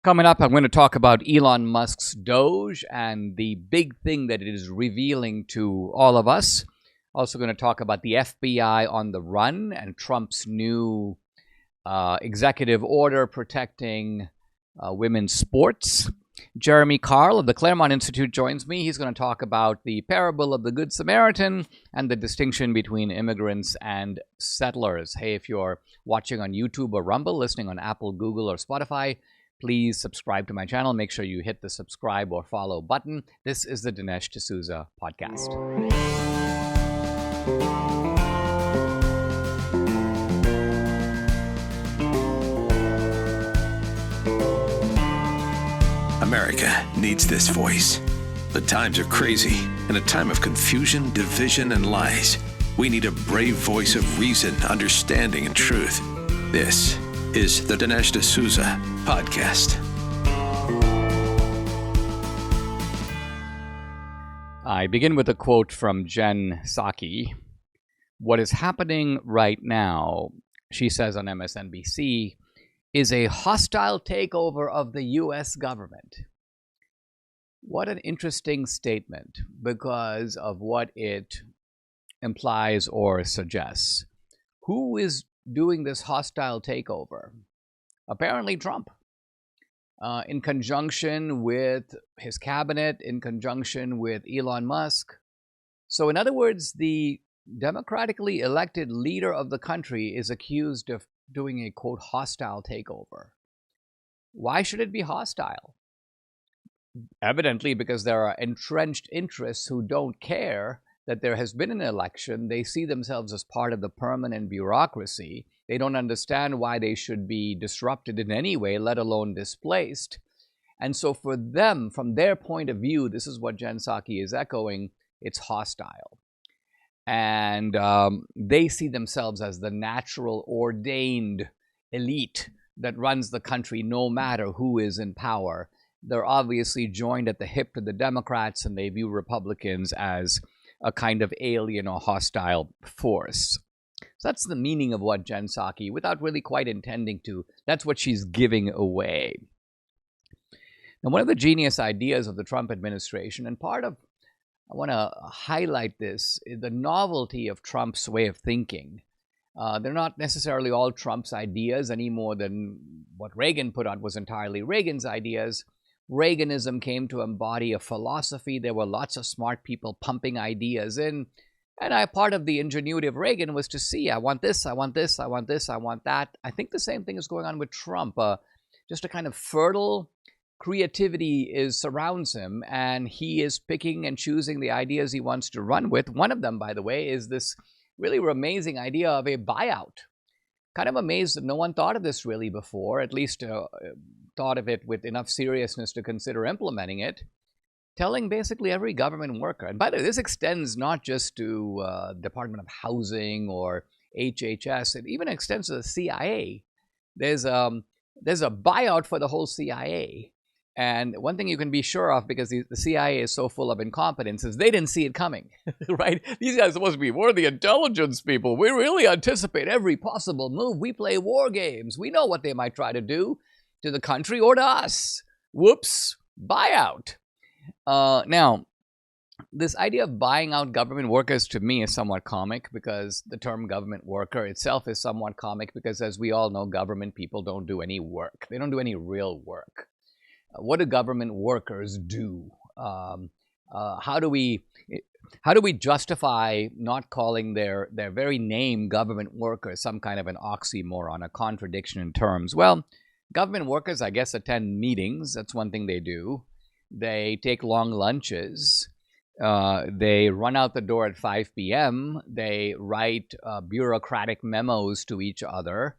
Coming up, I'm going to talk about Elon Musk's Doge and the big thing that it is revealing to all of us. Also going to talk about the FBI on the run and Trump's new executive order protecting women's sports. Jeremy Carl of the Claremont Institute joins me. He's going to talk about the parable of the Good Samaritan and the distinction between immigrants and settlers. Hey, if you're watching on YouTube or Rumble, listening on Apple, Google, or Spotify, please subscribe to my channel. Make sure you hit the subscribe or follow button. This is the Dinesh D'Souza podcast. America needs this voice. The times are crazy. In a time of confusion, division, and lies, we need a brave voice of reason, understanding, and truth. This is the Dinesh D'Souza podcast. I begin with a quote from Jen Psaki. What is happening right now, she says on MSNBC, is a hostile takeover of the U.S. government. What an interesting statement because of what it implies or suggests. Who is doing this hostile takeover? Apparently Trump, in conjunction with his cabinet, in conjunction with Elon Musk. So in other words, the democratically elected leader of the country is accused of doing a, quote, hostile takeover. Why should it be hostile? Evidently because there are entrenched interests who don't care that there has been an election. They see themselves as part of the permanent bureaucracy. They don't understand why they should be disrupted in any way, let alone displaced. And so for them, from their point of view, this is what Jen Psaki is echoing, it's hostile. And they see themselves as the natural ordained elite that runs the country no matter who is in power. They're obviously joined at the hip to the Democrats, and they view Republicans as a kind of alien or hostile force. So that's the meaning of what Jen Psaki, without really quite intending to, that's what she's giving away. Now, one of the genius ideas of the Trump administration, and part of, I want to highlight this, is the novelty of Trump's way of thinking. They're not necessarily all Trump's ideas any more than what Reagan put out was entirely Reagan's ideas. Reaganism came to embody a philosophy. There were lots of smart people pumping ideas in. And part of the ingenuity of Reagan was to see, I want this, I want this, I want this, I want that. I think the same thing is going on with Trump. Just a kind of fertile creativity surrounds him, and he is picking and choosing the ideas he wants to run with. One of them, by the way, is this really amazing idea of a buyout. Kind of amazed that no one thought of this really before, at least thought of it with enough seriousness to consider implementing it, telling basically every government worker, and by the way, this extends not just to Department of Housing or HHS, it even extends to the CIA. There's a buyout for the whole CIA. And one thing you can be sure of, because the CIA is so full of incompetence, is they didn't see it coming, right? These guys are supposed to be, we're the intelligence people. We really anticipate every possible move. We play war games. We know what they might try to do to the country or to us. Whoops, buyout. Now, this idea of buying out government workers to me is somewhat comic, because the term government worker itself is somewhat comic because, as we all know, government people don't do any work. They don't do any real work. What do government workers do? How do we justify not calling their very name government workers some kind of an oxymoron, a contradiction in terms? Well, government workers, I guess, attend meetings. That's one thing they do. They take long lunches. They run out the door at 5 p.m. They write bureaucratic memos to each other.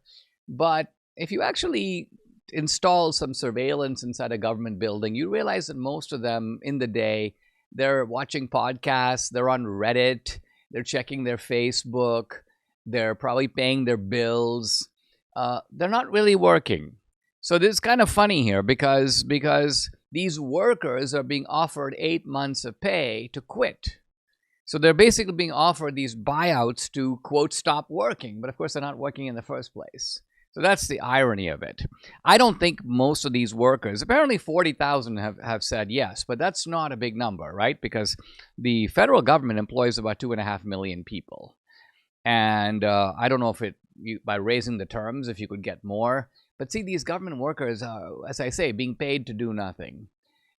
But if you actually install some surveillance inside a government building, you realize that most of them in the day, they're watching podcasts, they're on Reddit, they're checking their Facebook, they're probably paying their bills. They're not really working. So this is kind of funny here because these workers are being offered 8 months of pay to quit. So they're basically being offered these buyouts to, quote, stop working. But of course, they're not working in the first place. So that's the irony of it. I don't think most of these workers, apparently 40,000 have said yes, but that's not a big number, right? Because the federal government employs about 2.5 million people. And I don't know if by raising the terms, if you could get more. But see, these government workers are, as I say, being paid to do nothing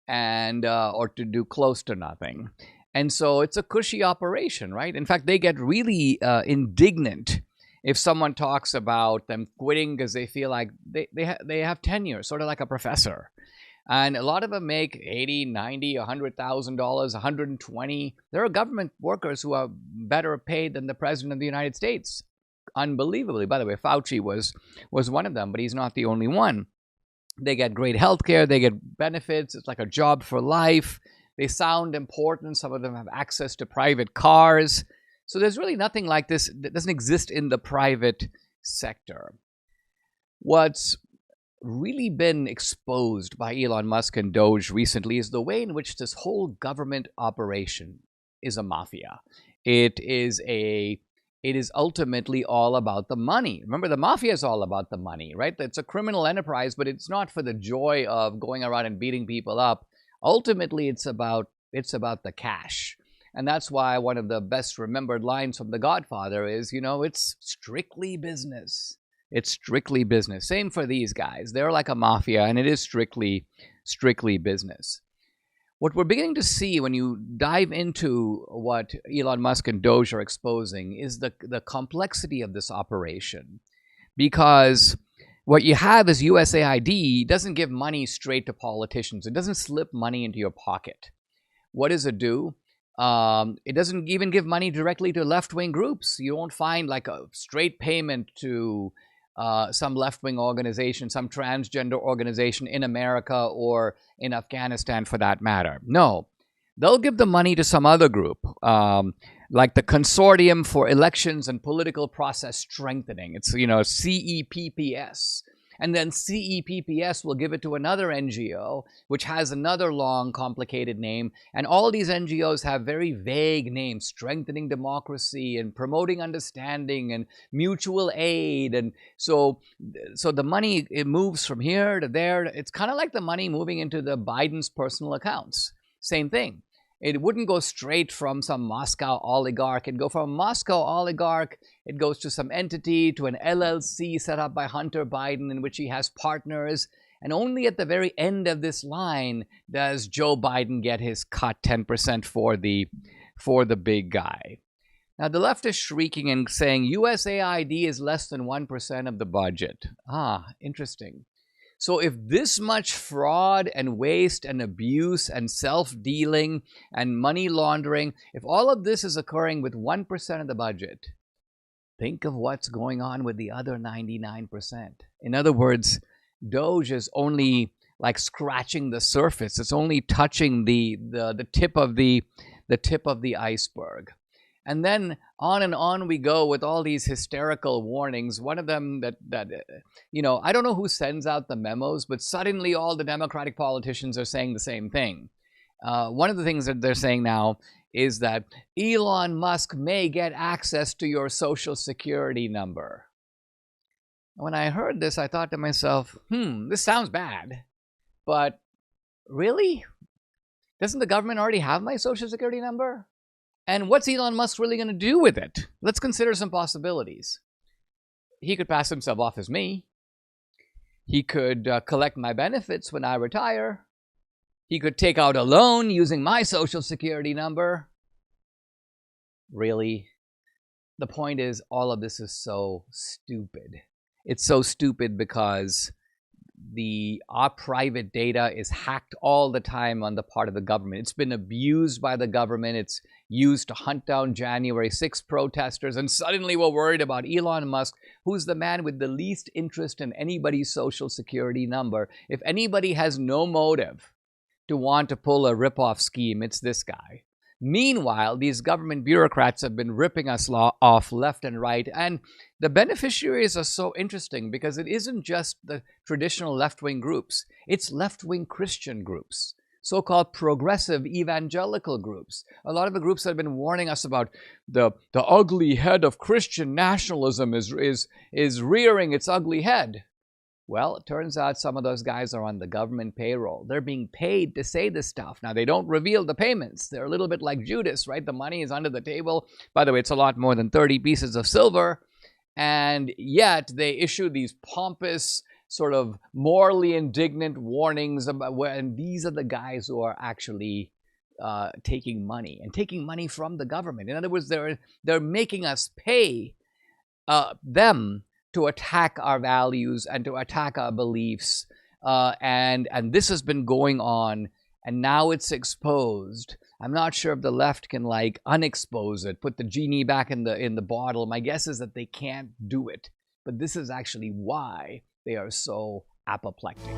and or to do close to nothing. And so it's a cushy operation, right? In fact, they get really indignant if someone talks about them quitting because they feel like they have tenure, sort of like a professor. And a lot of them make $80, $90, $100,000, $120. There are government workers who are better paid than the president of the United States. Unbelievably. By the way, Fauci was one of them, but he's not the only one. They get great health care. They get benefits. It's like a job for life. They sound important. Some of them have access to private cars. So there's really nothing like this that doesn't exist in the private sector. What's really been exposed by Elon Musk and Doge recently is the way in which this whole government operation is a mafia. It is ultimately all about the money. Remember, the mafia is all about the money, right? It's a criminal enterprise, but it's not for the joy of going around and beating people up. Ultimately, it's about the cash. And that's why one of the best remembered lines from The Godfather is, it's strictly business. It's strictly business. Same for these guys. They're like a mafia, and it is strictly business. What we're beginning to see when you dive into what Elon Musk and Doge are exposing is the complexity of this operation. Because what you have is USAID doesn't give money straight to politicians. It doesn't slip money into your pocket. What does it do? It doesn't even give money directly to left-wing groups. You won't find like a straight payment to some left-wing organization, some transgender organization in America or in Afghanistan for that matter. No, they'll give the money to some other group, like the Consortium for Elections and Political Process Strengthening. It's, CEPPS. And then CEPPS will give it to another NGO, which has another long, complicated name. And all these NGOs have very vague names: strengthening democracy and promoting understanding and mutual aid. And so the money, it moves from here to there. It's kind of like the money moving into the Biden's personal accounts. Same thing. It wouldn't go straight from some Moscow oligarch. It'd go from a Moscow oligarch, it goes to some entity, to an LLC set up by Hunter Biden in which he has partners. And only at the very end of this line does Joe Biden get his cut, 10% for the big guy. Now, the left is shrieking and saying USAID is less than 1% of the budget. Interesting. So if this much fraud and waste and abuse and self-dealing and money laundering, if all of this is occurring with 1% of the budget, think of what's going on with the other 99%. In other words, Doge is only like scratching the surface. It's only touching the tip of the iceberg. And then on we go with all these hysterical warnings. One of them that I don't know who sends out the memos, but suddenly all the Democratic politicians are saying the same thing. One of the things that they're saying now is that Elon Musk may get access to your Social Security number. When I heard this, I thought to myself, this sounds bad, but really? Doesn't the government already have my Social Security number? And what's Elon Musk really going to do with it? Let's consider some possibilities. He could pass himself off as me. He could collect my benefits when I retire. He could take out a loan using my Social Security number. Really? The point is, all of this is so stupid. It's so stupid because our private data is hacked all the time on the part of the government. It's been abused by the government. It's used to hunt down January 6th protesters. And suddenly we're worried about Elon Musk, who's the man with the least interest in anybody's Social Security number. If anybody has no motive to want to pull a rip-off scheme, it's this guy. Meanwhile, these government bureaucrats have been ripping us off left and right. And the beneficiaries are so interesting because it isn't just the traditional left-wing groups. It's left-wing Christian groups. so-called progressive evangelical groups. A lot of the groups that have been warning us about the ugly head of Christian nationalism is rearing its ugly head. Well, it turns out some of those guys are on the government payroll. They're being paid to say this stuff. Now, they don't reveal the payments. They're a little bit like Judas, right? The money is under the table. By the way, it's a lot more than 30 pieces of silver. And yet, they issue these pompous, sort of morally indignant warnings about and these are the guys who are actually taking money from the government. In other words, they're making us pay them to attack our values and to attack our beliefs, and this has been going on, and now it's exposed. I'm not sure if the left can like unexpose it, put the genie back in the bottle. My guess is that they can't do it, but this is actually why they are so apoplectic.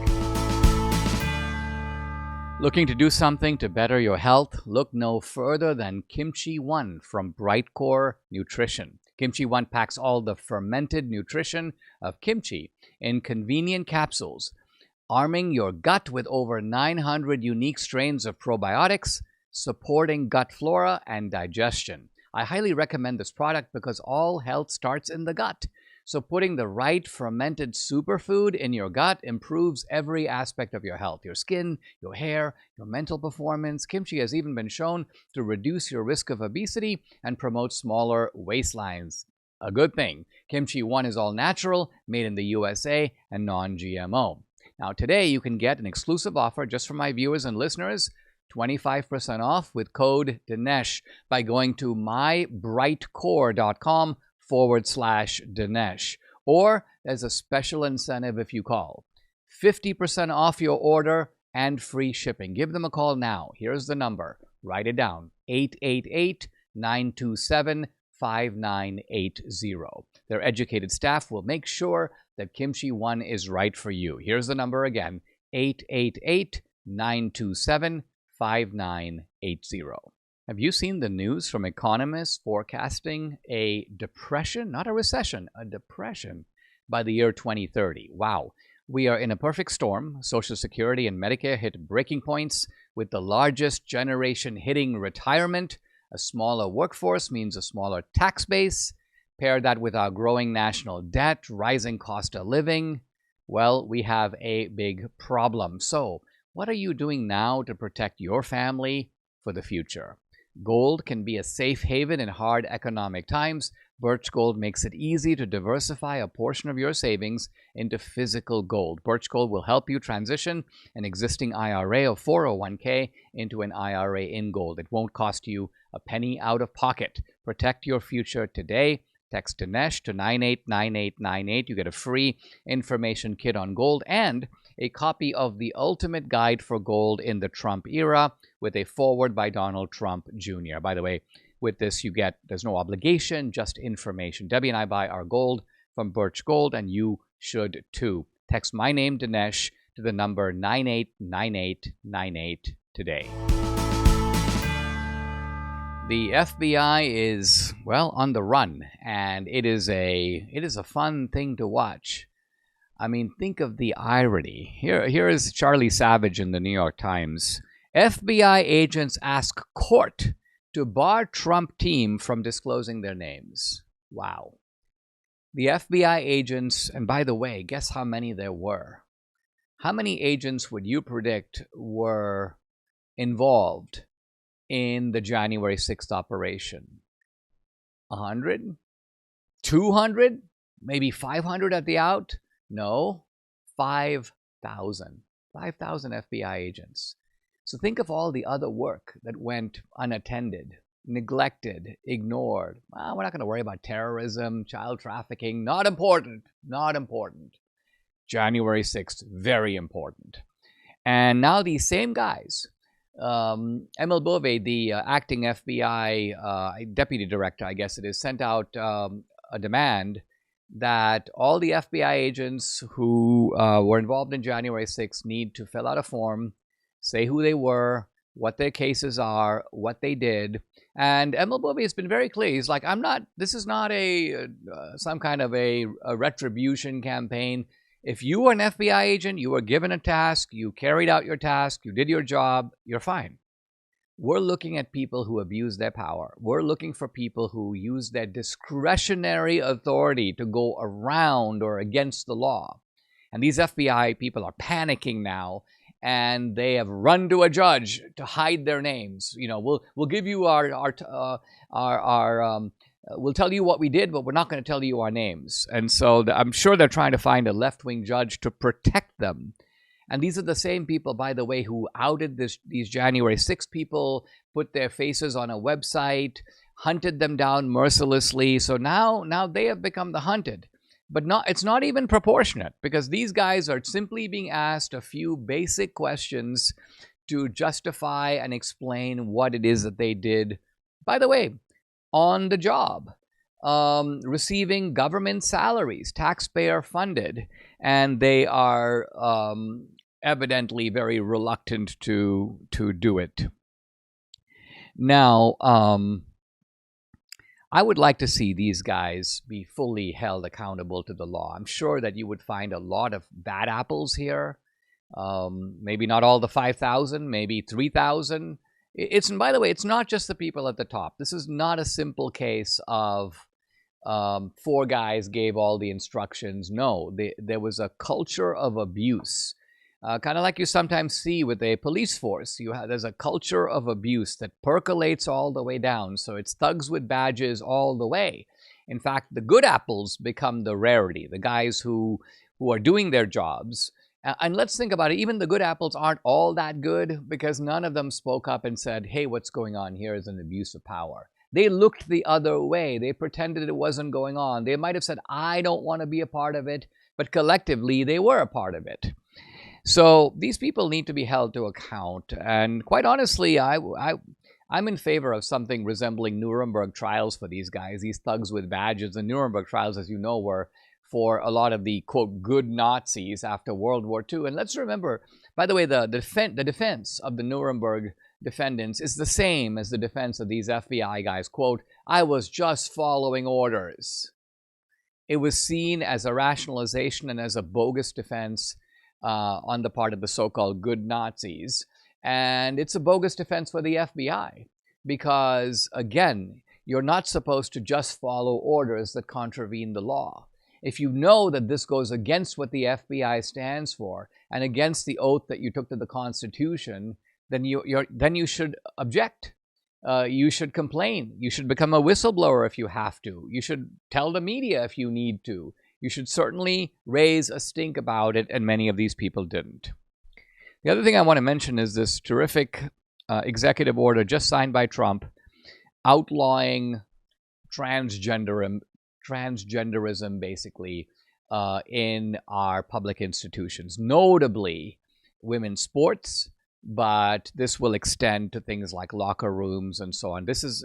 Looking to do something to better your health? Look no further than Kimchi One from Brightcore Nutrition. Kimchi One packs all the fermented nutrition of kimchi in convenient capsules, arming your gut with over 900 unique strains of probiotics, supporting gut flora and digestion. I highly recommend this product because all health starts in the gut. So putting the right fermented superfood in your gut improves every aspect of your health, your skin, your hair, your mental performance. Kimchi has even been shown to reduce your risk of obesity and promote smaller waistlines. A good thing. Kimchi One is all natural, made in the USA, and non-GMO. Now today you can get an exclusive offer just for my viewers and listeners, 25% off with code Dinesh by going to mybrightcore.com/Dinesh. Or there's a special incentive if you call. 50% off your order and free shipping. Give them a call now. Here's the number. Write it down. 888-927-5980. Their educated staff will make sure that Kimchi One is right for you. Here's the number again. 888-927-5980. Have you seen the news from economists forecasting a depression, not a recession, a depression by the year 2030? Wow. We are in a perfect storm. Social Security and Medicare hit breaking points with the largest generation hitting retirement. A smaller workforce means a smaller tax base. Pair that with our growing national debt, rising cost of living. Well, we have a big problem. So, what are you doing now to protect your family for the future? Gold can be a safe haven in hard economic times. Birch Gold makes it easy to diversify a portion of your savings into physical gold. Birch Gold will help you transition an existing IRA or 401k into an IRA in gold. It won't cost you a penny out of pocket. Protect your future today. Text Dinesh to 989898. You get a free information kit on gold and a copy of The Ultimate Guide for Gold in the Trump Era with a foreword by Donald Trump Jr. By the way, with this there's no obligation, just information. Debbie and I buy our gold from Birch Gold, and you should too. Text my name, Dinesh, to the number 989898 today. The FBI is, well, on the run, and it is a fun thing to watch. I mean, think of the irony. Here is Charlie Savage in the New York Times. FBI agents ask court to bar Trump team from disclosing their names. Wow. The FBI agents, and by the way, guess how many there were? How many agents would you predict were involved in the January 6th operation? 100? 200? Maybe 500 at the out? No, 5,000. 5,000 FBI agents. So think of all the other work that went unattended, neglected, ignored. Well, we're not going to worry about terrorism, child trafficking. Not important. Not important. January 6th, very important. And now these same guys, Emil Bove, the acting FBI deputy director, I guess it is, sent out a demand that all the FBI agents who were involved in January 6th need to fill out a form, say who they were, what their cases are, what they did. And Emil Bove has been very clear. He's like, this is not some kind of a retribution campaign. If you were an FBI agent, you were given a task, you carried out your task, you did your job, you're fine. We're looking at people who abuse their power. We're looking for people who use their discretionary authority to go around or against the law. And these FBI people are panicking now, and they have run to a judge to hide their names. You know, we'll give you we'll tell you what we did, but we're not going to tell you our names. And so I'm sure they're trying to find a left-wing judge to protect them. And these are the same people, by the way, who outed these January 6 people, put their faces on a website, hunted them down mercilessly. So now they have become the hunted. But it's not even proportionate, because these guys are simply being asked a few basic questions to justify and explain what it is that they did, by the way, on the job, receiving government salaries, taxpayer funded, and they are evidently very reluctant to do it. Now, I would like to see these guys be fully held accountable to the law. I'm sure that you would find a lot of bad apples here. Maybe not all the 5,000, maybe 3,000. By the way, it's not just the people at the top. This is not a simple case of 4 guys gave all the instructions. No, there was a culture of abuse. Kind of like you sometimes see with a police force. There's a culture of abuse that percolates all the way down. So it's thugs with badges all the way. In fact, the good apples become the rarity, the guys who are doing their jobs. And let's think about it. Even the good apples aren't all that good, because none of them spoke up and said, hey, what's going on here is an abuse of power. They looked the other way. They pretended it wasn't going on. They might have said, I don't want to be a part of it, but collectively they were a part of it. So these people need to be held to account. And quite honestly, I'm in favor of something resembling Nuremberg trials for these guys, these thugs with badges. The Nuremberg trials, as you know, were for a lot of the, quote, good Nazis after World War II. And let's remember, by the way, the defense of the Nuremberg defendants is the same as the defense of these FBI guys. Quote, I was just following orders. It was seen as a rationalization and as a bogus defense on the part of the so-called good Nazis. And it's a bogus defense for the FBI because, again, you're not supposed to just follow orders that contravene the law. If you know that this goes against what the FBI stands for and against the oath that you took to the Constitution, then you should object. You should complain. You should become a whistleblower if you have to. You should tell the media if you need to. You should certainly raise a stink about it, and many of these people didn't. The other thing I want to mention is this terrific executive order just signed by Trump outlawing transgenderism basically in our public institutions, notably women's sports, but this will extend to things like locker rooms and so on. This is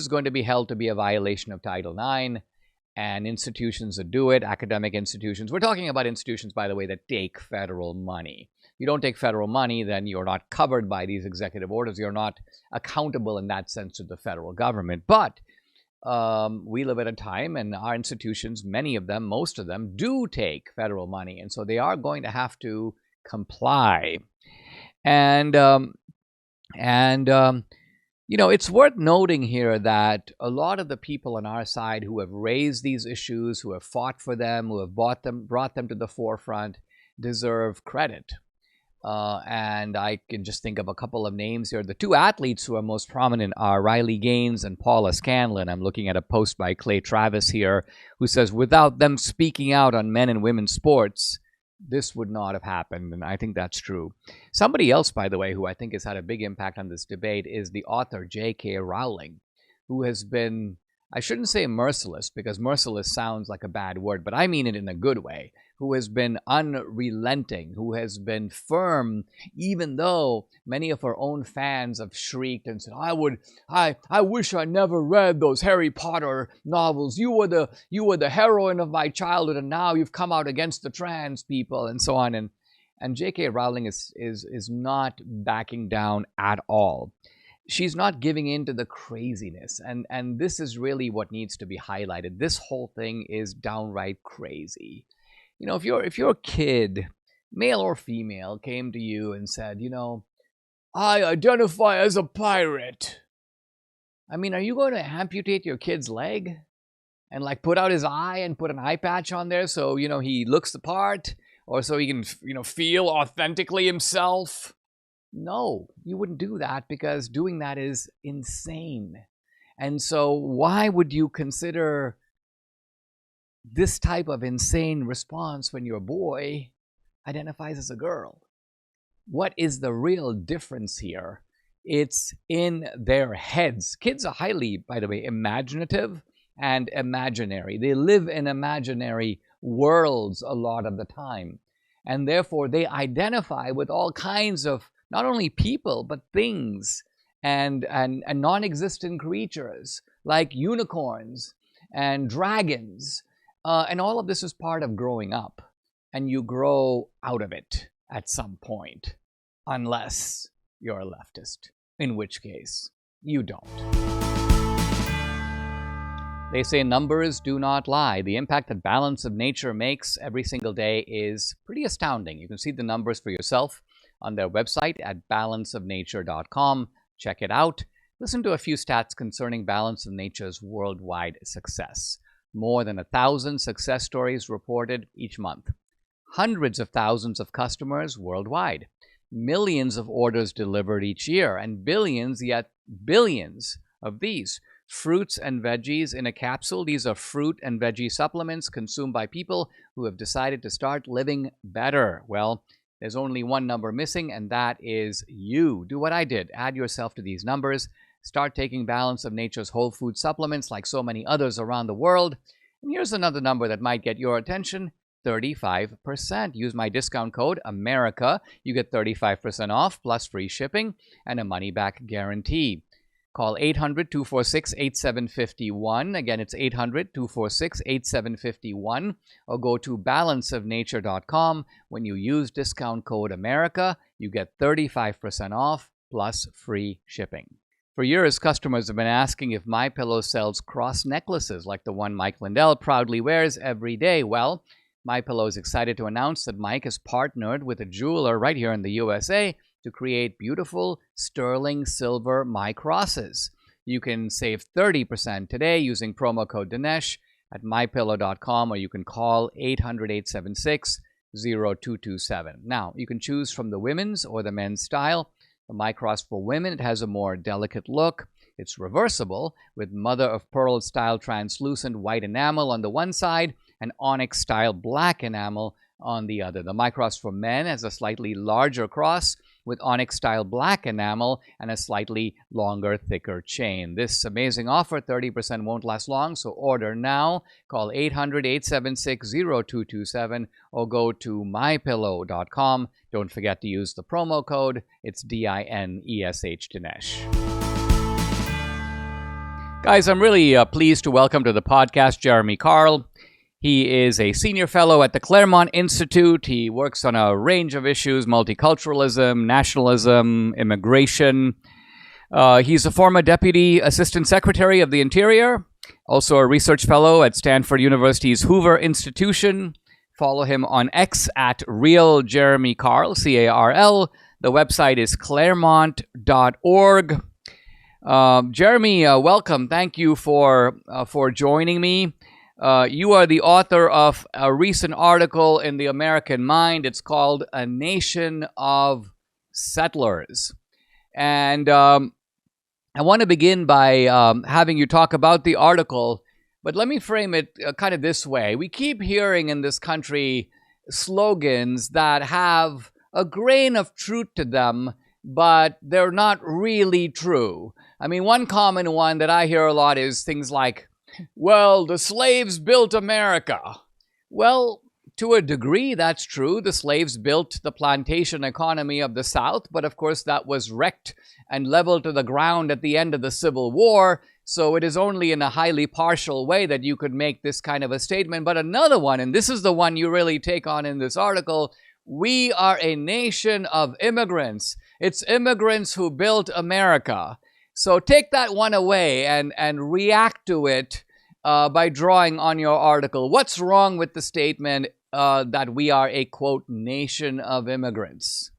going to be held to be a violation of Title IX, and institutions that do it, academic institutions. We're talking about institutions, by the way, that take federal money. If you don't take federal money, then you're not covered by these executive orders. You're not accountable in that sense to the federal government. But we live at a time, and our institutions, many of them, most of them, do take federal money. And so they are going to have to comply. And you know, it's worth noting here that a lot of the people on our side who have raised these issues, who have fought for them, who have brought them to the forefront, deserve credit. And I can just think of a couple of names here. The 2 athletes who are most prominent are Riley Gaines and Paula Scanlon. I'm looking at a post by Clay Travis here, who says, without them speaking out on men and women's sports, this would not have happened, and I think that's true. Somebody else, by the way, who I think has had a big impact on this debate is the author J.K. Rowling, who has been, I shouldn't say merciless, because merciless sounds like a bad word, but I mean it in a good way, who has been unrelenting, who has been firm, even though many of her own fans have shrieked and said, I wish I never read those Harry Potter novels. You were the heroine of my childhood, and now you've come out against the trans people, and so on. And J.K. Rowling is not backing down at all. She's not giving in to the craziness, and this is really what needs to be highlighted. This whole thing is downright crazy. if your kid, male or female, came to you and said, I identify as a pirate. I mean, are you going to amputate your kid's leg and like put out his eye and put an eye patch on there so, he looks the part, or so he can, feel authentically himself? No, you wouldn't do that, because doing that is insane. And so why would you consider this type of insane response when your boy identifies as a girl? What is the real difference here? It's in their heads. Kids are highly, by the way, imaginative and imaginary. They live in imaginary worlds a lot of the time. And therefore, they identify with all kinds of not only people, but things and non-existent creatures like unicorns and dragons. And all of this is part of growing up. And you grow out of it at some point, unless you're a leftist, in which case you don't. They say numbers do not lie. The impact that balance of nature makes every single day is pretty astounding. You can see the numbers for yourself on their website at balanceofnature.com. Check it out. Listen to a few stats concerning Balance of Nature's worldwide success. More than 1,000 success stories reported each month. Hundreds of thousands of customers worldwide. Millions of orders delivered each year, and billions, yet billions of these. Fruits and veggies in a capsule. These are fruit and veggie supplements consumed by people who have decided to start living better. Well, there's only one number missing, and that is you. Do what I did. Add yourself to these numbers. Start taking Balance of Nature's whole food supplements like so many others around the world. And here's another number that might get your attention. 35%. Use my discount code AMERICA. You get 35% off plus free shipping and a money-back guarantee. Call 800-246-8751. Again, it's 800-246-8751. Or go to balanceofnature.com. When you use discount code AMERICA, you get 35% off plus free shipping. For years, customers have been asking if MyPillow sells cross necklaces like the one Mike Lindell proudly wears every day. Well, MyPillow is excited to announce that Mike has partnered with a jeweler right here in the USA to create beautiful sterling silver My Crosses. You can save 30% today using promo code Dinesh at mypillow.com, or you can call 800-876-0227. Now, you can choose from the women's or the men's style. The My Cross for women, it has a more delicate look. It's reversible with mother-of-pearl style translucent white enamel on the one side and onyx style black enamel on the other. The My Cross for men has a slightly larger cross with onyx style black enamel and a slightly longer, thicker chain. This amazing offer, 30% won't last long, so order now. Call 800-876-0227 or go to mypillow.com. Don't forget to use the promo code. It's DINESH, Dinesh. Guys, I'm really pleased to welcome to the podcast Jeremy Carl. He is a senior fellow at the Claremont Institute. He works on a range of issues: multiculturalism, nationalism, immigration. He's a former Deputy Assistant Secretary of the Interior, also a research fellow at Stanford University's Hoover Institution. Follow him on X at Real Jeremy Carl, C-A-R-L. The website is claremont.org. Jeremy, welcome. Thank you for joining me. You are the author of a recent article in the American Mind. It's called A Nation of Settlers. And I want to begin by having you talk about the article, but let me frame it kind of this way. We keep hearing in this country slogans that have a grain of truth to them, but they're not really true. I mean, one common one that I hear a lot is things like, well, the slaves built America. Well, to a degree, that's true. The slaves built the plantation economy of the South, but of course that was wrecked and leveled to the ground at the end of the Civil War, so it is only in a highly partial way that you could make this kind of a statement. But another one, and this is the one you really take on in this article, we are a nation of immigrants. It's immigrants who built America. So take that one away and react to it by drawing on your article. What's wrong with the statement, that we are a, quote, nation of immigrants?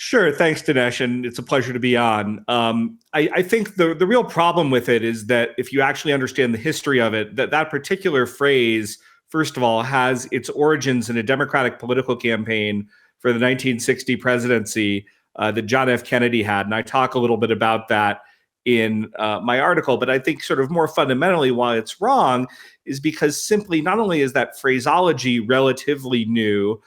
Sure. Thanks, Dinesh. And it's a pleasure to be on. I think the real problem with it is that if you actually understand the history of it, that particular phrase, first of all, has its origins in a Democratic political campaign for the 1960 presidency that John F. Kennedy had. And I talk a little bit about that in my article. But I think sort of more fundamentally why it's wrong is because simply not only is that phraseology relatively new,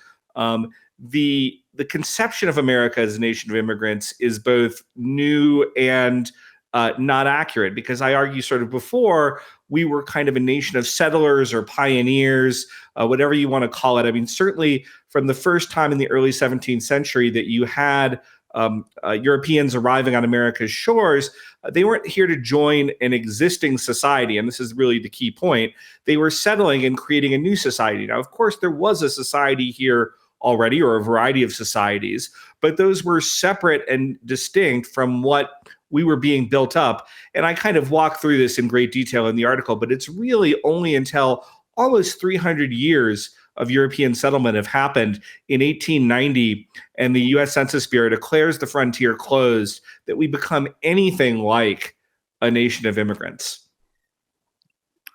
the conception of America as a nation of immigrants is both new and not accurate, because I argue sort of before we were kind of a nation of settlers or pioneers, whatever you want to call it. I mean, certainly from the first time in the early 17th century that you had Europeans arriving on America's shores, they weren't here to join an existing society. And this is really the key point. They were settling and creating a new society. Now, of course, there was a society here already, or a variety of societies, but those were separate and distinct from what we were being built up. And I kind of walk through this in great detail in the article, but it's really only until almost 300 years of European settlement have happened in 1890, and the US Census Bureau declares the frontier closed, that we become anything like a nation of immigrants.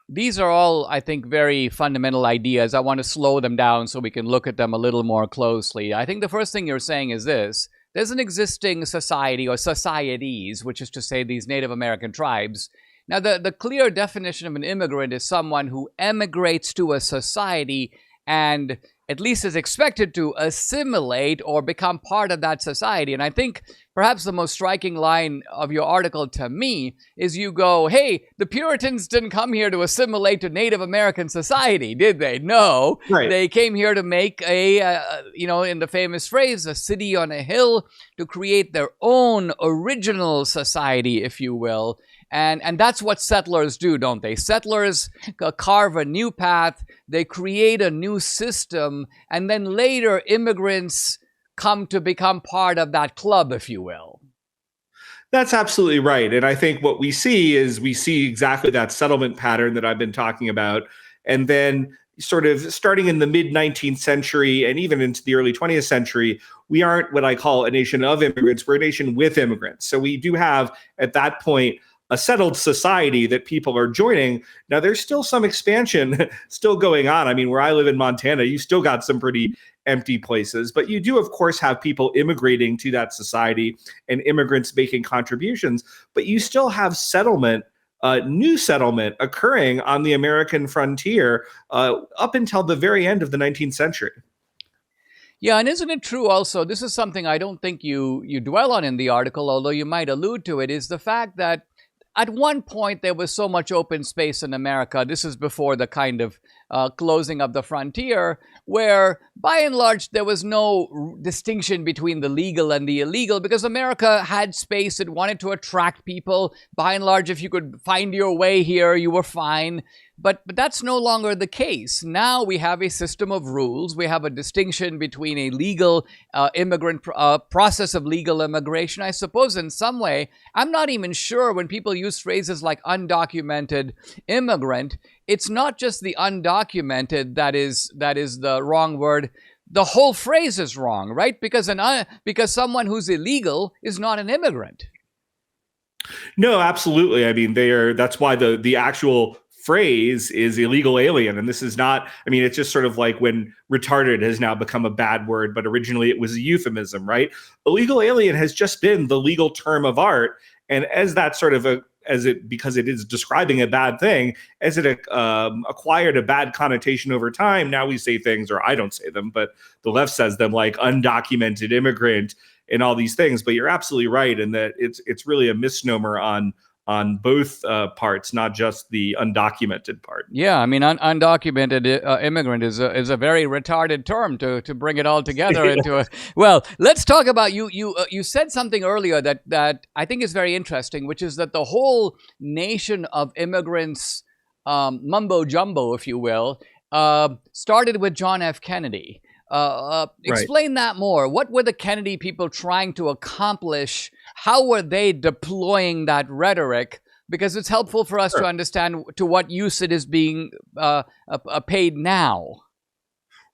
These are all, I think, very fundamental ideas. I want to slow them down so we can look at them a little more closely. I think the first thing you're saying is this. There's an existing society or societies, which is to say these Native American tribes. Now, the clear definition of an immigrant is someone who emigrates to a society and at least is expected to assimilate or become part of that society. And I think perhaps the most striking line of your article to me is you go, hey, the Puritans didn't come here to assimilate to Native American society, did they? No. Right. They came here to make in the famous phrase, a city on a hill, to create their own original society, if you will. And that's what settlers do, don't they? Settlers carve a new path, they create a new system, and then later immigrants come to become part of that club, if you will. That's absolutely right. And I think what we see exactly that settlement pattern that I've been talking about. And then sort of starting in the mid-19th century and even into the early 20th century, we aren't what I call a nation of immigrants, we're a nation with immigrants. So we do have, at that point, a settled society that people are joining. Now, there's still some expansion still going on. I mean, where I live in Montana, you still got some pretty empty places, but you do, of course, have people immigrating to that society and immigrants making contributions, but you still have settlement, new settlement occurring on the American frontier up until the very end of the 19th century. Yeah, and isn't it true also, this is something I don't think you dwell on in the article, although you might allude to it, is the fact that at one point, there was so much open space in America. This is before the kind of closing of the frontier, where by and large, there was no distinction between the legal and the illegal, because America had space. It wanted to attract people. By and large, if you could find your way here, you were fine. But that's no longer the case. Now we have a system of rules. We have a distinction between a legal immigrant process of legal immigration. I suppose in some way, I'm not even sure when people use phrases like undocumented immigrant, it's not just the undocumented that is the wrong word. The whole phrase is wrong, right? Because someone who's illegal is not an immigrant. No, absolutely. I mean, that's why the actual phrase is illegal alien. And this is not, I mean, it's just sort of like when retarded has now become a bad word, but originally it was a euphemism, right? Illegal alien has just been the legal term of art. And as that sort of because it is describing a bad thing, as it acquired a bad connotation over time, now we say things, or I don't say them, but the left says them, like undocumented immigrant and all these things. But you're absolutely right in that it's really a misnomer on both parts, not just the undocumented part. Yeah, I mean, undocumented immigrant is a very retarded term to bring it all together into a. Well, let's talk about you said something earlier that I think is very interesting, which is that the whole nation of immigrants, mumbo jumbo, if you will, started with John F. Kennedy. Explain that more. What were the Kennedy people trying to accomplish? How were they deploying that rhetoric? Because it's helpful for us to understand to what use it is being paid now.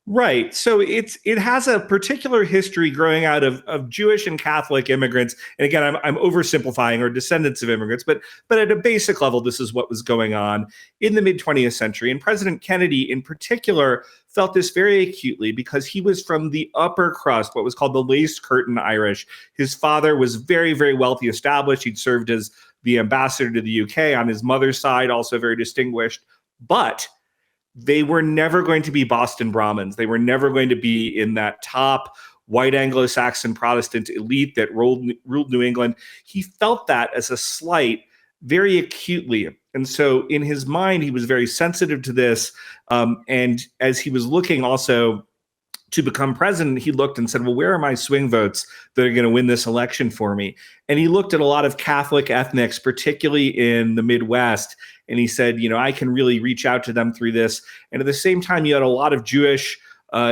Right. So it has a particular history growing out of Jewish and Catholic immigrants. And again, I'm oversimplifying, or descendants of immigrants, but at a basic level, this is what was going on in the mid 20th century. And President Kennedy in particular felt this very acutely because he was from the upper crust, what was called the lace curtain Irish. His father was very, very wealthy, established. He'd served as the ambassador to the UK on his mother's side, also very distinguished. But they were never going to be Boston Brahmins. They were never going to be in that top white Anglo-Saxon Protestant elite that ruled New England. He felt that as a slight very acutely. And so in his mind, he was very sensitive to this. And as he was looking also to become president, he looked and said, well, where are my swing votes that are going to win this election for me? And he looked at a lot of Catholic ethnics, particularly in the Midwest, and he said, I can really reach out to them through this. And at the same time, you had a lot of Jewish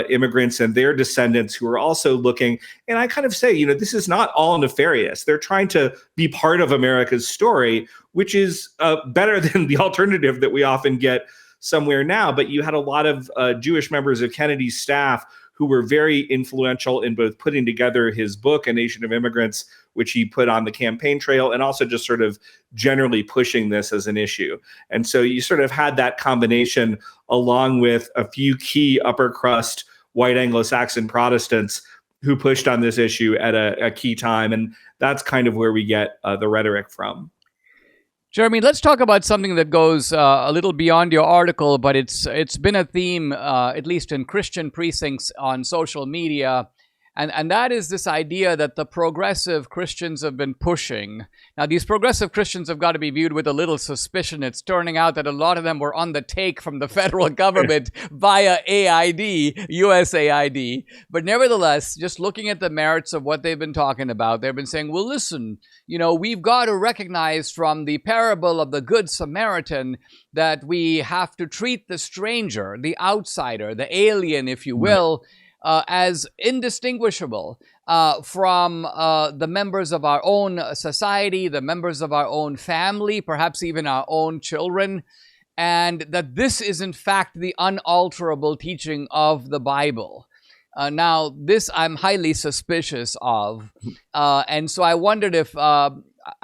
immigrants and their descendants who are also looking. And I kind of say, this is not all nefarious. They're trying to be part of America's story, which is better than the alternative that we often get somewhere now. But you had a lot of Jewish members of Kennedy's staff who were very influential in both putting together his book, A Nation of Immigrants, which he put on the campaign trail, and also just sort of generally pushing this as an issue. And so you sort of had that combination along with a few key upper crust white Anglo-Saxon Protestants who pushed on this issue at a key time. And that's kind of where we get the rhetoric from. Jeremy, let's talk about something that goes a little beyond your article, but it's been a theme, at least in Christian precincts on social media, and that is this idea that the progressive Christians have been pushing. Now, these progressive Christians have got to be viewed with a little suspicion. It's turning out that a lot of them were on the take from the federal government via AID, USAID. But nevertheless, just looking at the merits of what they've been talking about, they've been saying, well, listen, we've got to recognize from the parable of the Good Samaritan that we have to treat the stranger, the outsider, the alien, if you will, as indistinguishable from the members of our own society, the members of our own family, perhaps even our own children, and that this is in fact the unalterable teaching of the Bible. Now, this I'm highly suspicious of, and so I wondered if I'd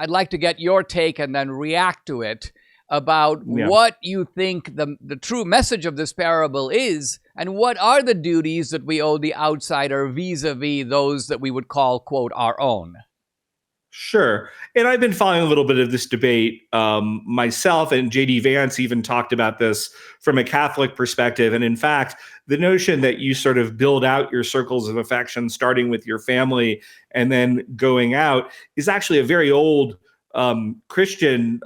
like to get your take and then react to it about what you think the true message of this parable is, and what are the duties that we owe the outsider vis-a-vis those that we would call, quote, our own. Sure. And I've been following a little bit of this debate myself, and J.D. Vance even talked about this from a Catholic perspective. And in fact, the notion that you sort of build out your circles of affection, starting with your family and then going out, is actually a very old Christian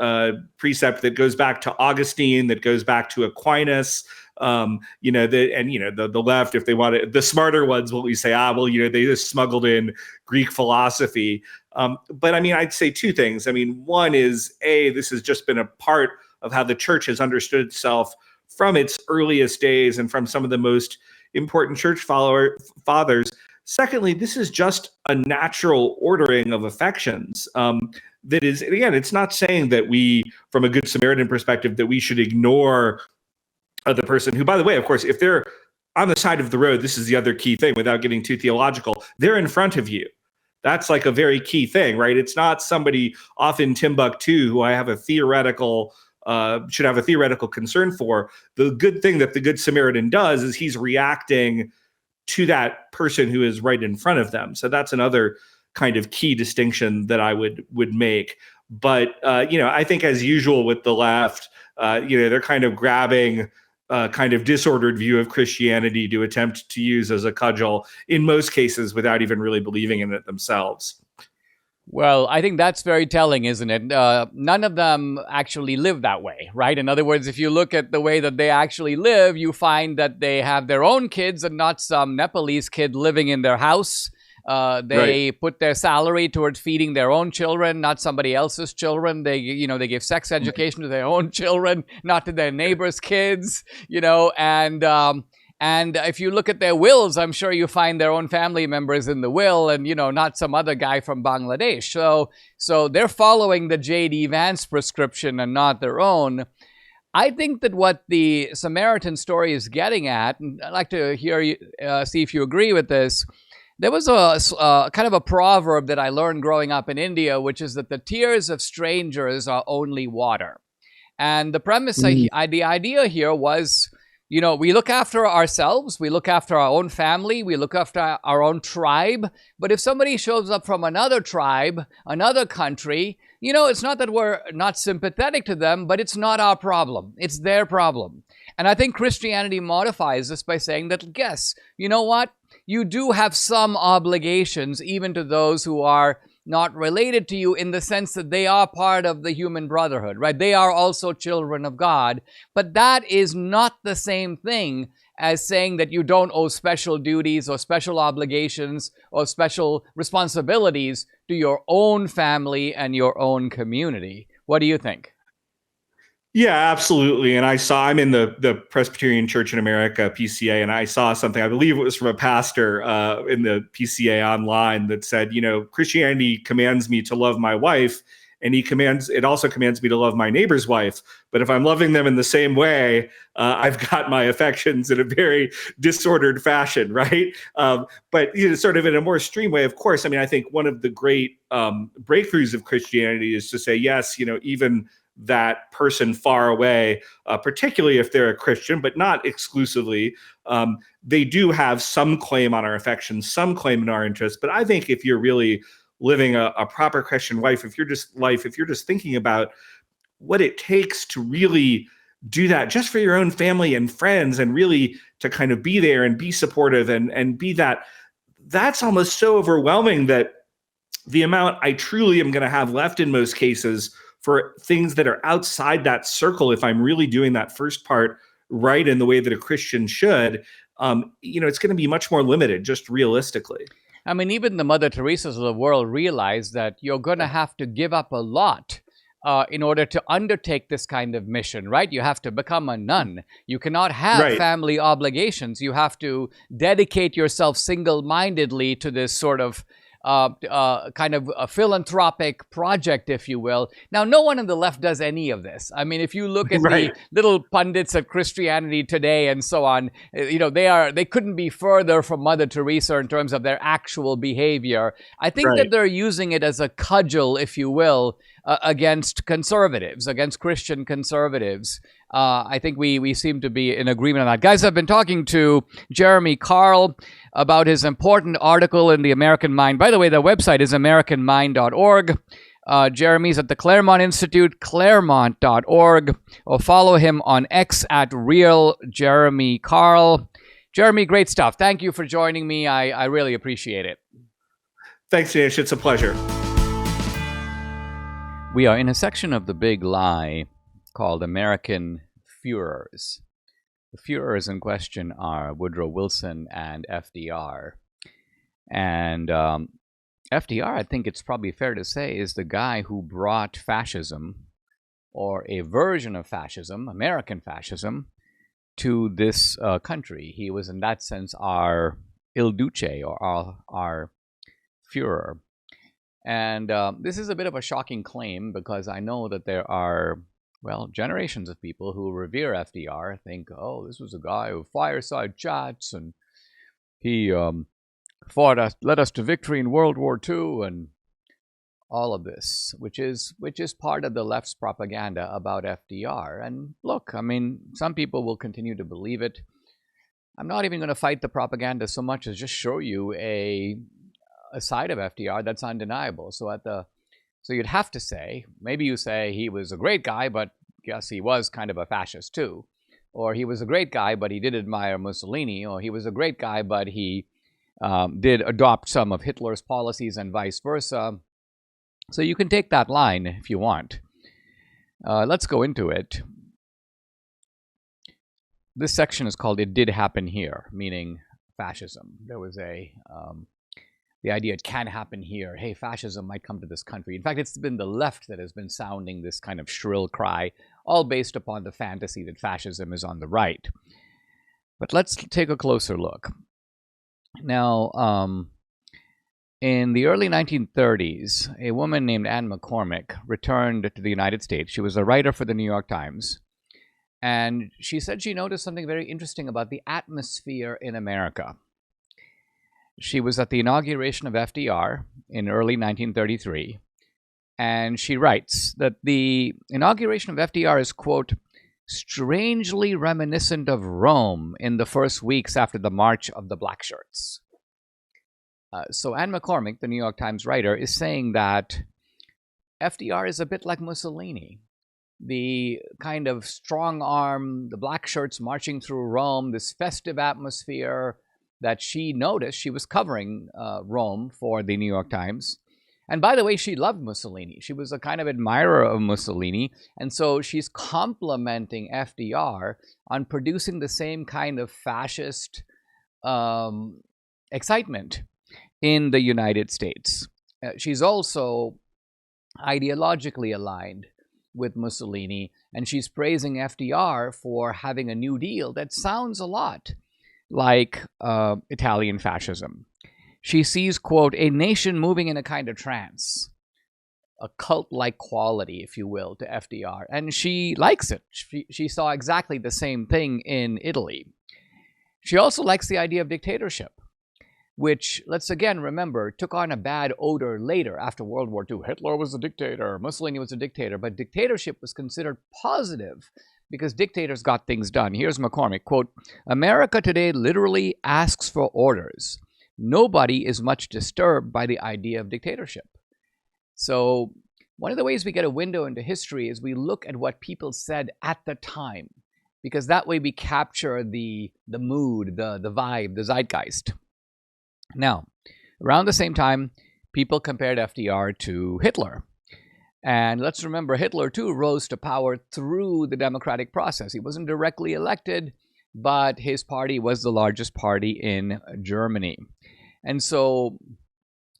precept that goes back to Augustine, that goes back to Aquinas. The left, if they want to, the smarter ones will say, they just smuggled in Greek philosophy. But I mean, I'd say two things. I mean, one is, this has just been a part of how the church has understood itself from its earliest days and from some of the most important church fathers. Secondly, this is just a natural ordering of affections. That is, again, it's not saying that we, from a Good Samaritan perspective, that we should ignore the person who, by the way, of course, if they're on the side of the road, this is the other key thing without getting too theological, they're in front of you. That's like a very key thing, right? It's not somebody off in Timbuktu who I have a theoretical, should have a theoretical concern for. The good thing that the Good Samaritan does is he's reacting to that person who is right in front of them. So that's another kind of key distinction that I would make. But, I think as usual with the left, they're kind of grabbing a kind of disordered view of Christianity to attempt to use as a cudgel in most cases without even really believing in it themselves. Well, I think that's very telling, isn't it? None of them actually live that way, right? In other words, if you look at the way that they actually live, you find that they have their own kids and not some Nepalese kid living in their house. They put their salary towards feeding their own children, not somebody else's children. They give sex education to their own children, not to their neighbors' kids, and if you look at their wills, I'm sure you find their own family members in the will and, not some other guy from Bangladesh. So they're following the J.D. Vance prescription and not their own. I think that what the Samaritan story is getting at, and I'd like to hear you, see if you agree with this. There was a kind of a proverb that I learned growing up in India, which is that the tears of strangers are only water. And the premise, the idea here was, we look after ourselves, we look after our own family, we look after our own tribe. But if somebody shows up from another tribe, another country, it's not that we're not sympathetic to them, but it's not our problem. It's their problem. And I think Christianity modifies this by saying that, yes, you know what? You do have some obligations even to those who are not related to you, in the sense that they are part of the human brotherhood, right? They are also children of God. But that is not the same thing as saying that you don't owe special duties or special obligations or special responsibilities to your own family and your own community. What do you think? Yeah, absolutely. And I'm in the Presbyterian Church in America, PCA, and I saw something, I believe it was from a pastor in the PCA online, that said, Christianity commands me to love my wife, and it also commands me to love my neighbor's wife. But if I'm loving them in the same way, I've got my affections in a very disordered fashion, right? But sort of in a more extreme way, of course. I mean, I think one of the great breakthroughs of Christianity is to say, yes, even that person far away, particularly if they're a Christian, but not exclusively, they do have some claim on our affections, some claim in our interests. But I think if you're really living a proper Christian life, if you're just thinking about what it takes to really do that just for your own family and friends, and really to kind of be there and be supportive and be that's almost so overwhelming that the amount I truly am going to have left in most cases for things that are outside that circle, if I'm really doing that first part right in the way that a Christian should, it's going to be much more limited, just realistically. I mean, even the Mother Teresa's of the world realize that you're going to have to give up a lot in order to undertake this kind of mission, right? You have to become a nun. You cannot have family obligations. You have to dedicate yourself single-mindedly to this sort of kind of a philanthropic project, if you will. Now, no one on the left does any of this. I mean, if you look at the little pundits of Christianity today and so on, they couldn't be further from Mother Teresa in terms of their actual behavior. I think that they're using it as a cudgel, if you will, against conservatives, against Christian conservatives. I think we seem to be in agreement on that. Guys, I've been talking to Jeremy Carl about his important article in the American Mind. By the way, the website is americanmind.org. Jeremy's at the Claremont Institute, claremont.org, or follow him on X at @RealJeremyCarl. Jeremy, great stuff. Thank you for joining me. I really appreciate it. Thanks, Dinesh. It's a pleasure. We are in a section of The Big Lie called American Führers. The Führers in question are Woodrow Wilson and FDR. And FDR, I think it's probably fair to say, is the guy who brought fascism, or a version of fascism, American fascism, to this country. He was, in that sense, our Il Duce, or our Führer. And this is a bit of a shocking claim, because I know that there are, generations of people who revere FDR think, oh, this was a guy who fireside chats, and he led us to victory in World War II, and all of this, which is part of the left's propaganda about FDR. And look, I mean, some people will continue to believe it. I'm not even going to fight the propaganda so much as just show you a side of FDR that's undeniable. So you'd have to say, maybe you say he was a great guy, but yes, he was kind of a fascist too. Or he was a great guy, but he did admire Mussolini. Or he was a great guy, but he did adopt some of Hitler's policies, and vice versa. So you can take that line if you want. Let's go into it. This section is called "It Did Happen Here," meaning fascism. There was the idea it can happen here. Hey, fascism might come to this country. In fact, it's been the left that has been sounding this kind of shrill cry, all based upon the fantasy that fascism is on the right. But let's take a closer look. Now, in the early 1930s, a woman named Anne McCormick returned to the United States. She was a writer for the New York Times. And she said she noticed something very interesting about the atmosphere in America. She was at the inauguration of FDR in early 1933, and she writes that the inauguration of FDR is, quote, strangely reminiscent of Rome in the first weeks after the March of the Black Shirts. So Anne McCormick, the New York Times writer, is saying that FDR is a bit like Mussolini. The kind of strong arm, the black shirts marching through Rome, this festive atmosphere that she noticed. She was covering Rome for the New York Times. And by the way, she loved Mussolini. She was a kind of admirer of Mussolini. And so she's complimenting FDR on producing the same kind of fascist excitement in the United States. She's also ideologically aligned with Mussolini, and she's praising FDR for having a New Deal that sounds a lot like Italian fascism. She sees, quote, a nation moving in a kind of trance, a cult-like quality, if you will, to FDR, and she likes it. She saw exactly the same thing in Italy. She also likes the idea of dictatorship, which, let's again remember, took on a bad odor later after World War II. Hitler was a dictator, Mussolini was a dictator, but dictatorship was considered positive because dictators got things done. Here's McCormick, quote, America today literally asks for orders. Nobody is much disturbed by the idea of dictatorship. So one of the ways we get a window into history is we look at what people said at the time, because that way we capture the mood, the vibe, the zeitgeist. Now, around the same time, people compared FDR to Hitler. And let's remember, Hitler, too, rose to power through the democratic process. He wasn't directly elected, but his party was the largest party in Germany. And so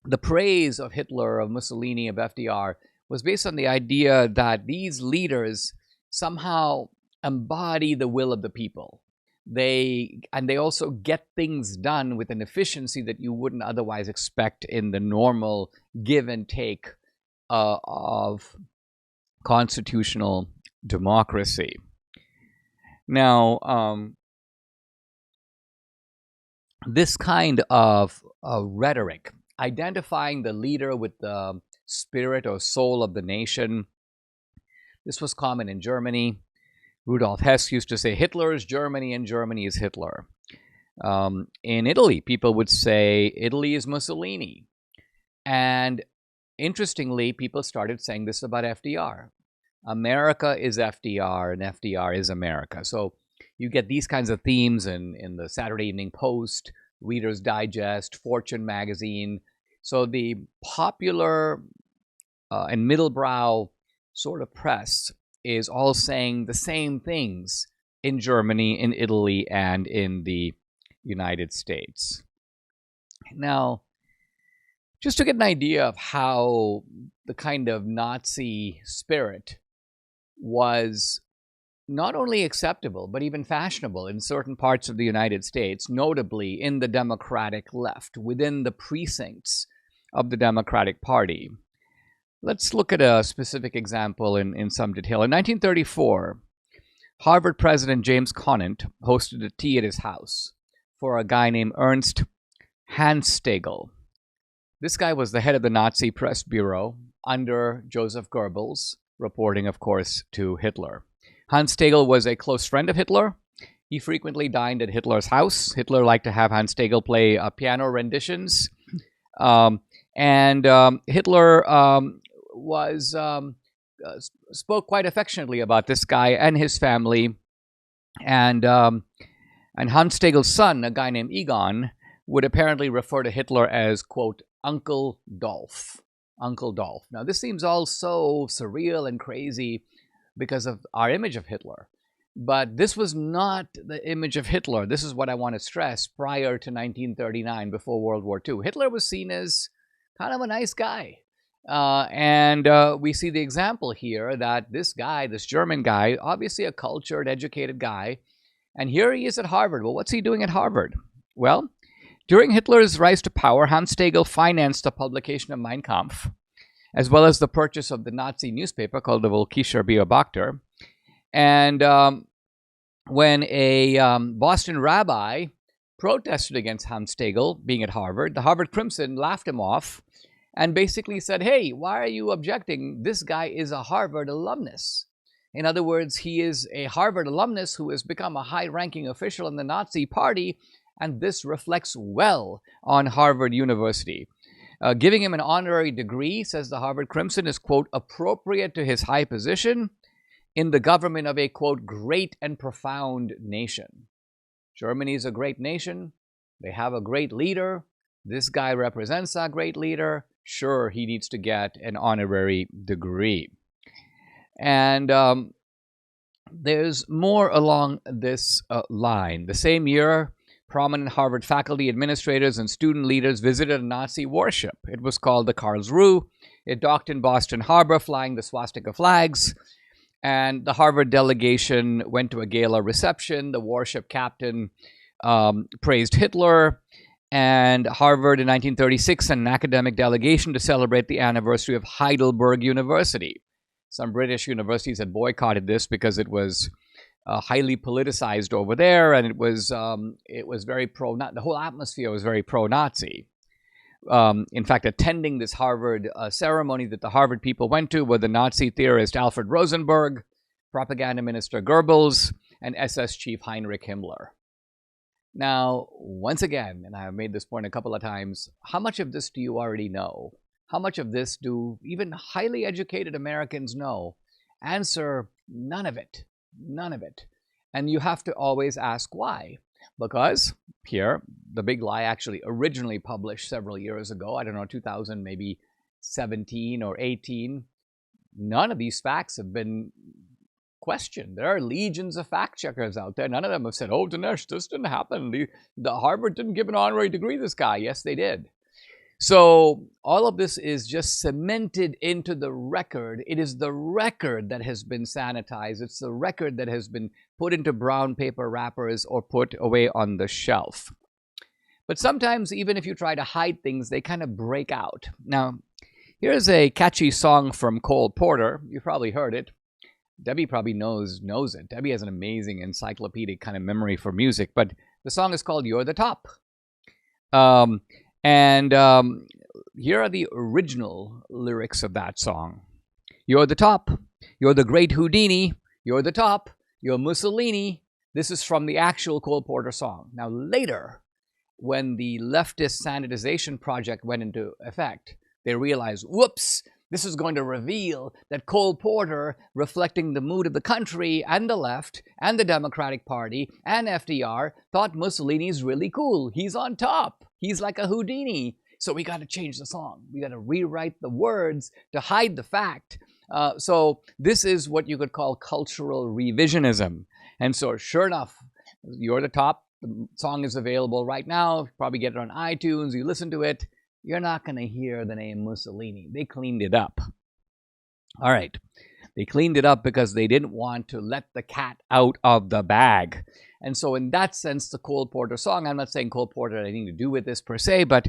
the praise of Hitler, of Mussolini, of FDR was based on the idea that these leaders somehow embody the will of the people. They also get things done with an efficiency that you wouldn't otherwise expect in the normal give and take of constitutional democracy. Now, this kind of rhetoric, identifying the leader with the spirit or soul of the nation, this was common in Germany. Rudolf Hess used to say, Hitler is Germany and Germany is Hitler. In Italy, people would say, Italy is Mussolini. And interestingly, people started saying this about FDR. America is FDR and FDR is America. So you get these kinds of themes in the Saturday Evening Post, Reader's Digest, Fortune magazine. So the popular and middlebrow sort of press is all saying the same things in Germany, in Italy, and in the United States. Now, just to get an idea of how the kind of Nazi spirit was not only acceptable, but even fashionable in certain parts of the United States, notably in the Democratic left, within the precincts of the Democratic Party. Let's look at a specific example in some detail. In 1934, Harvard President James Conant hosted a tea at his house for a guy named Ernst Hanstegel. This guy was the head of the Nazi press bureau under Joseph Goebbels, reporting, of course, to Hitler. Hanstegel was a close friend of Hitler. He frequently dined at Hitler's house. Hitler liked to have Hanstegel play piano renditions. Hitler spoke quite affectionately about this guy and his family. And Hanstegel's son, a guy named Egon, would apparently refer to Hitler as, quote, Uncle Dolph. Uncle Dolph. Now, this seems all so surreal and crazy because of our image of Hitler. But this was not the image of Hitler. This is what I want to stress prior to 1939, before World War II. Hitler was seen as kind of a nice guy. We see the example here that this guy, this German guy, obviously a cultured, educated guy, and here he is at Harvard. Well, what's he doing at Harvard? Well, during Hitler's rise to power, Hanstegel financed the publication of Mein Kampf, as well as the purchase of the Nazi newspaper called the Volkischer Beobachter. And when a Boston rabbi protested against Hamstegel being at Harvard, the Harvard Crimson laughed him off and basically said, hey, why are you objecting? This guy is a Harvard alumnus. In other words, he is a Harvard alumnus who has become a high-ranking official in the Nazi Party, and this reflects well on Harvard University. Giving him an honorary degree, says the Harvard Crimson, is, quote, appropriate to his high position in the government of a, quote, great and profound nation. Germany is a great nation. They have a great leader. This guy represents that great leader. Sure, he needs to get an honorary degree. And there's more along this line. The same year, prominent Harvard faculty, administrators, and student leaders visited a Nazi warship. It was called the Karlsruhe. It docked in Boston Harbor, flying the swastika flags. And the Harvard delegation went to a gala reception. The warship captain praised Hitler. And Harvard in 1936 sent an academic delegation to celebrate the anniversary of Heidelberg University. Some British universities had boycotted this because it was highly politicized over there, and it was very the whole atmosphere was very pro-Nazi. In fact, attending this Harvard ceremony that the Harvard people went to were the Nazi theorist Alfred Rosenberg, propaganda minister Goebbels, and SS chief Heinrich Himmler. Now, once again, and I have made this point a couple of times, how much of this do you already know? How much of this do even highly educated Americans know? Answer, none of it. None of it. And you have to always ask why. Because here, The Big Lie actually originally published several years ago, I don't know, 2000, maybe 17 or 18. None of these facts have been questioned. There are legions of fact checkers out there. None of them have said, oh, Dinesh, this didn't happen. The Harvard didn't give an honorary degree to this guy. Yes, they did. So all of this is just cemented into the record. It is the record that has been sanitized. It's the record that has been put into brown paper wrappers or put away on the shelf. But sometimes, even if you try to hide things, they kind of break out. Now, here's a catchy song from Cole Porter. You've probably heard it. Debbie probably knows it. Debbie has an amazing encyclopedic kind of memory for music. But the song is called You're the Top. Here are the original lyrics of that song. You're the top. You're the great Houdini. You're the top. You're Mussolini. This is from the actual Cole Porter song. Now later, when the leftist sanitization project went into effect, they realized, whoops, this is going to reveal that Cole Porter, reflecting the mood of the country and the left and the Democratic Party and FDR, thought Mussolini's really cool. He's on top. He's like a Houdini. So we got to change the song. We got to rewrite the words to hide the fact. So this is what you could call cultural revisionism. And so sure enough, You're the Top. The song is available right now. Probably get it on iTunes. You listen to it. You're not going to hear the name Mussolini. They cleaned it up. All right. They cleaned it up because they didn't want to let the cat out of the bag. And so in that sense, the Cole Porter song, I'm not saying Cole Porter had anything to do with this per se, but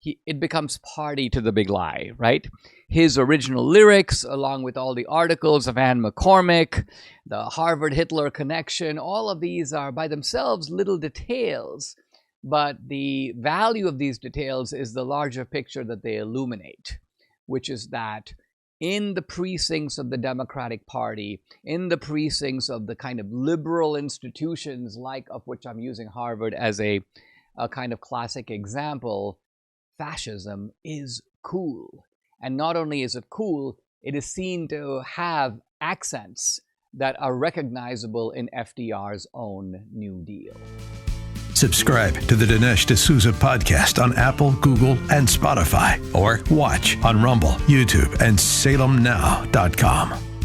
it becomes party to The Big Lie, right? His original lyrics, along with all the articles of Anne McCormick, the Harvard-Hitler connection, all of these are by themselves little details. But the value of these details is the larger picture that they illuminate, which is that in the precincts of the Democratic Party, in the precincts of the kind of liberal institutions, like of which I'm using Harvard as a kind of classic example, fascism is cool. And not only is it cool, it is seen to have accents that are recognizable in FDR's own New Deal. Subscribe to the Dinesh D'Souza podcast on Apple, Google, and Spotify, or watch on Rumble, YouTube, and SalemNow.com.